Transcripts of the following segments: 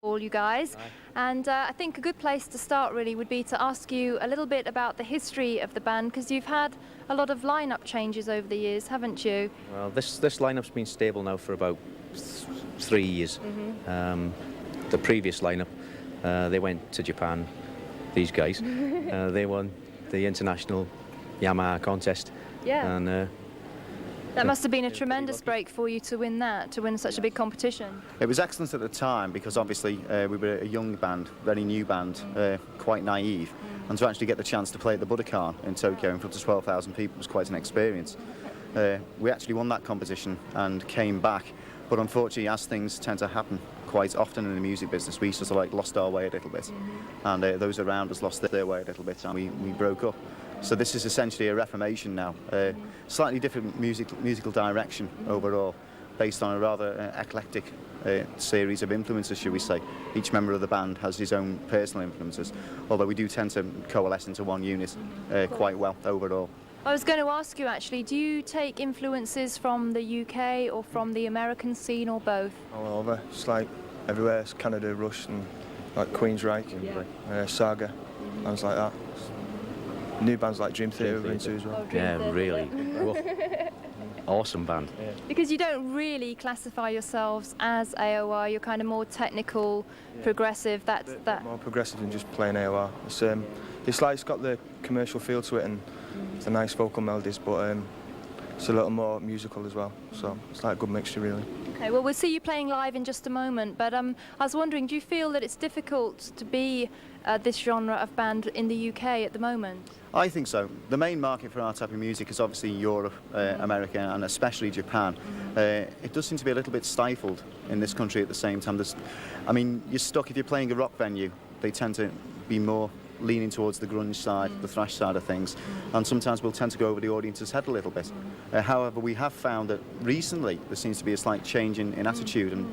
all you guys. And I think a good place to start really would be to ask you a little bit about the history of the band, because you've had a lot of lineup changes over the years, haven't you? Well, this lineup's been stable now for about 3 years. The previous lineup, they went to Japan, these guys. They won the international Yamaha contest. Yeah. And that must have been a tremendous break for you to win that, to win such a big competition. It was excellent at the time because obviously we were a young band, very new band, quite naive, and to actually get the chance to play at the Budokan in Tokyo in front of 12,000 people was quite an experience. We actually won that competition and came back, but unfortunately, as things tend to happen quite often in the music business, we sort of like lost our way a little bit, and those around us lost their way a little bit, and we broke up. So this is essentially a reformation now, slightly different musical direction overall, based on a rather eclectic series of influences, shall we say. Each member of the band has his own personal influences, although we do tend to coalesce into one unit quite well overall. I was going to ask you actually, do you take influences from the UK or from the American scene, or both? All over, it's like everywhere. It's Canada, Rush, and like Queensryche, Saga, bands like that. New bands like Dream Theater we're into as well. yeah, really awesome band. Yeah. Because you don't really classify yourselves as AOR, you're kind of more technical, progressive. That's that. More progressive than just playing AOR. It's like it's got the commercial feel to it and the nice vocal melodies, but it's a little more musical as well. So it's like a good mixture, really. Okay, well, we'll see you playing live in just a moment, but I was wondering, do you feel that it's difficult to be this genre of band in the UK at the moment? I think so. The main market for our type of music is obviously Europe, America, and especially Japan. It does seem to be a little bit stifled in this country at the same time. I mean, you're stuck if you're playing a rock venue. They tend to be more leaning towards the grunge side, the thrash side of things, and sometimes we'll tend to go over the audience's head a little bit. However, we have found that recently there seems to be a slight change in attitude, and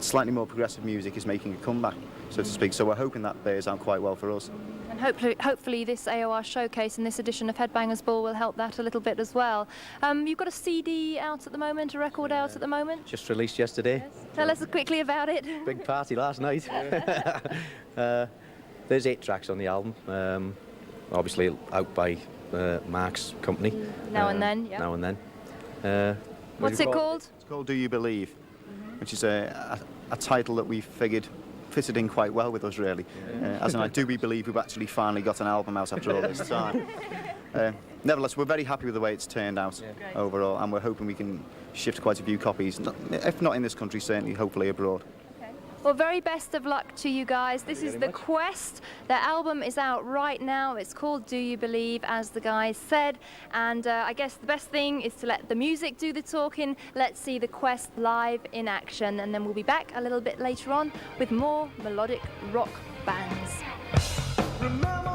slightly more progressive music is making a comeback, so to speak. So we're hoping that bears out quite well for us. And hopefully this AOR showcase and this edition of Headbangers Ball will help that a little bit as well. You've got a CD out at the moment, a record out at the moment? Just released yesterday. Yes. Tell us quickly about it. Big party last night. There's 8 tracks on the album, obviously out by Mark's company. Now and then, yeah. Now and then. What's it called? It's called Do You Believe, which is a title that we figured fitted in quite well with us, really. As in, like, do we believe we've actually finally got an album out after all this time? Nevertheless, we're very happy with the way it's turned out overall, and we're hoping we can shift quite a few copies, if not in this country, certainly, hopefully abroad. Well, very best of luck to you guys. This is The Quest. Their album is out right now. It's called Do You Believe, as the guys said. And I guess the best thing is to let the music do the talking. Let's see The Quest live in action. And then we'll be back a little bit later on with more melodic rock bands. Remember